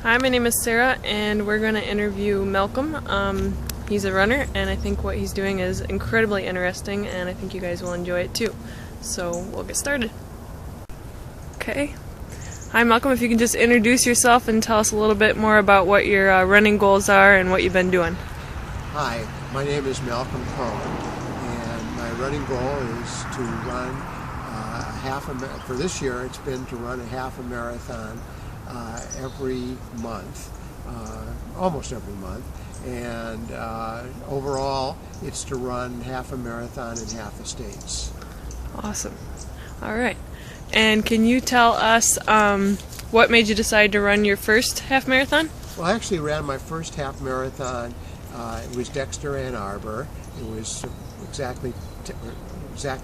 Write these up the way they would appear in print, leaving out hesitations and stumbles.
Hi, my name is Sarah, and we're going to interview Malcolm. He's a runner, and I think what he's doing is incredibly interesting, and I think you guys will enjoy it too. So we'll get started. Okay. Hi, Malcolm. If you can just introduce yourself and tell us a little bit more about what your running goals are and what you've been doing. Hi, my name is Malcom, and my running goal is to run for this year. It's been to run a half a marathon every month, almost every month, and overall it's to run half a marathon in half the states. Awesome. All right. And can you tell us what made you decide to run your first half marathon? Well, I actually ran my first half marathon. It was Dexter, Ann Arbor. It was exactly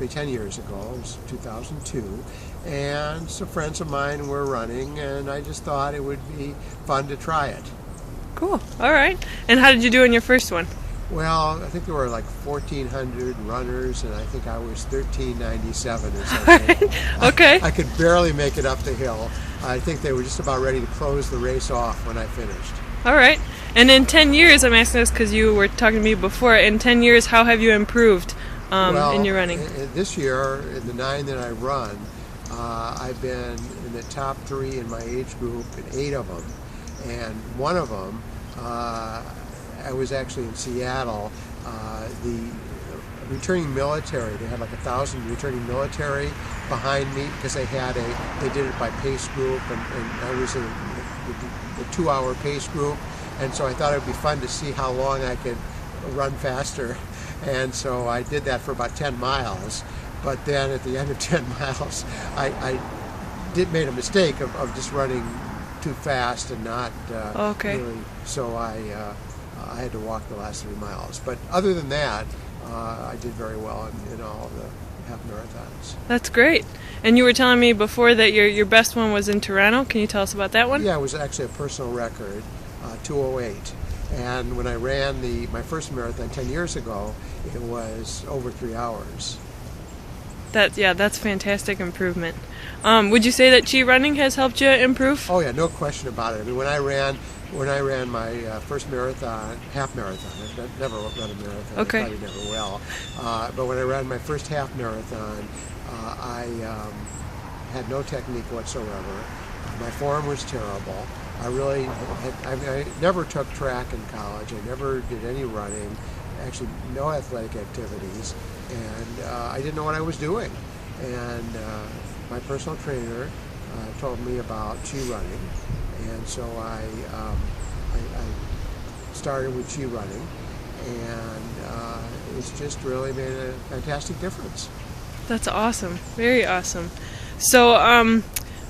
10 years ago. It was 2002. And some friends of mine were running, and I just thought it would be fun to try it. Cool. All right. And how did you do in your first one? Well, I think there were like 1,400 runners, and I think I was 1,397 or something. Okay. I could barely make it up the hill. I think they were just about ready to close the race off when I finished. All right. And in 10 years, I'm asking this because you were talking to me before, in 10 years, how have you improved in your running? This year, in the 9 that I run, I've been in the top 3 in my age group in 8 of them. And one of them, I was actually in Seattle. The returning military, they had like 1,000 returning military behind me because they did it by pace group, and I was in the 2-hour pace group, and so I thought it would be fun to see how long I could run faster, and so I did that for about 10 miles, but then at the end of 10 miles I made a mistake of just running too fast and not really, so I had to walk the last 3 miles. But other than that, I did very well in all of the half marathons. That's great. And you were telling me before that your best one was in Toronto. Can you tell us about that one? Yeah, it was actually a personal record, 2:08. And when I ran my first marathon 10 years ago, it was over 3 hours. That's fantastic improvement. Would you say that Chi running has helped you improve? Oh yeah, no question about it. I mean, when I ran my first marathon, half marathon, I've never run a marathon. Okay. I probably never will. But when I ran my first half marathon, I had no technique whatsoever. My form was terrible. I never took track in college. I never did any running, actually no athletic activities, and I didn't know what I was doing. And my personal trainer told me about Chi running, and so I started with Chi running, and it's just really made a fantastic difference. That's awesome. Very awesome. So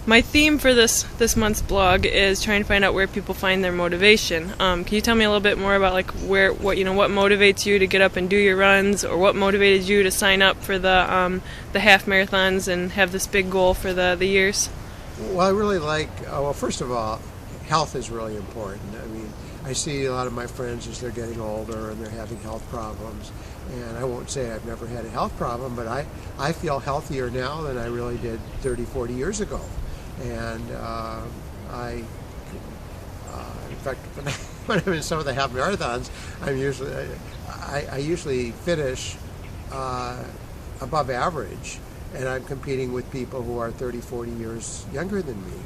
my theme for this month's blog is trying to find out where people find their motivation. Can you tell me a little bit more about like what motivates you to get up and do your runs, or what motivated you to sign up for the half marathons and have this big goal for the years? Well, I really well, first of all, health is really important. I mean, I see a lot of my friends as they're getting older and they're having health problems. And I won't say I've never had a health problem, but I feel healthier now than I really did 30, 40 years ago. And in fact, when I'm in some of the half marathons, I usually finish above average, and I'm competing with people who are 30, 40 years younger than me.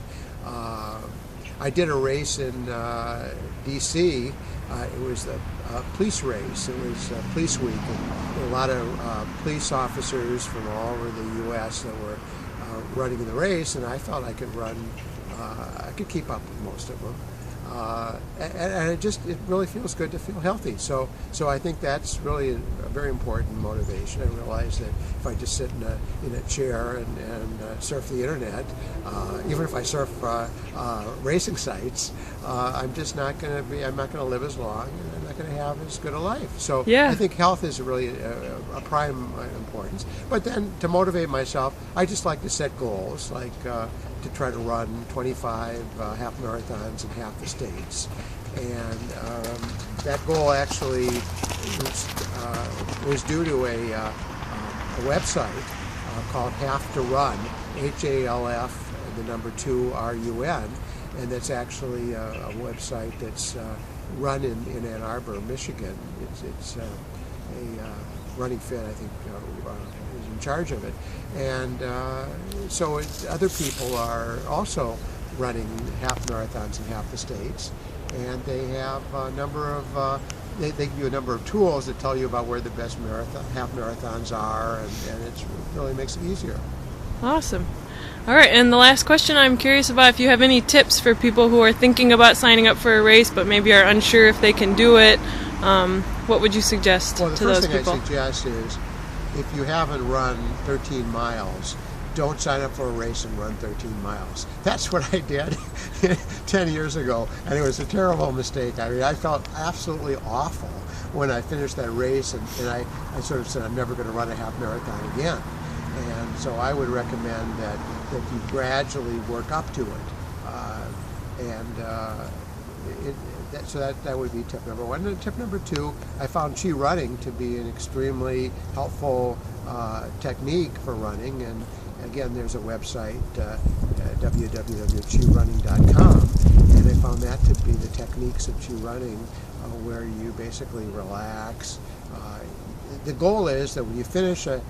I did a race in D.C. It was the police race. It was police week, and there were a lot of police officers from all over the U.S. that were running in the race, and I felt I could run. I could keep up with most of them, and it really feels good to feel healthy. So I think that's really a very important motivation. I realize that if I just sit in a chair and surf the internet, even if I surf racing sites, I'm just not going to be. I'm not going to live as long, and I'm not going to have as good a life. So yeah. I think health is really a prime importance. But then to motivate myself, I just like to set goals, like to try to run 25 half marathons in half the states. And that goal actually was due to a website called Half to Run, HALF, the number 2 RUN, and that's actually a website that's run in Ann Arbor, Michigan. It's a Running Fit, I think, is in charge of it, and so other people are also running half marathons in half the states, and they have a number of they give you a number of tools that tell you about where the best half marathons are, and it really makes it easier. Awesome. All right, and the last question, I'm curious about if you have any tips for people who are thinking about signing up for a race but maybe are unsure if they can do it. What would you suggest to those people? Well, the first thing I suggest is, if you haven't run 13 miles, don't sign up for a race and run 13 miles. That's what I did 10 years ago, and it was a terrible mistake. I mean, I felt absolutely awful when I finished that race, and I sort of said, I'm never going to run a half marathon again. And so I would recommend that you gradually work up to it. So that would be tip number one. And tip number two, I found Chi running to be an extremely helpful technique for running. And again, there's a website, www.chirunning.com, and I found that to be the techniques of Chi running, where you basically relax. The goal is that when you finish a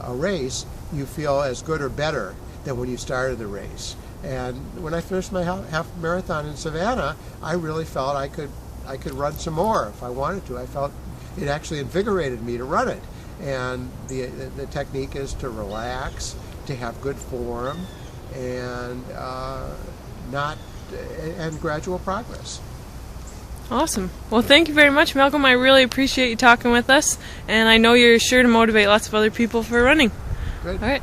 race, you feel as good or better than when you started the race. And when I finished my half marathon in Savannah, I really felt I could run some more if I wanted to. I felt it actually invigorated me to run it. And the technique is to relax, to have good form, and gradual progress. Awesome. Well, thank you very much, Malcolm. I really appreciate you talking with us, and I know you're sure to motivate lots of other people for running. Good. All right.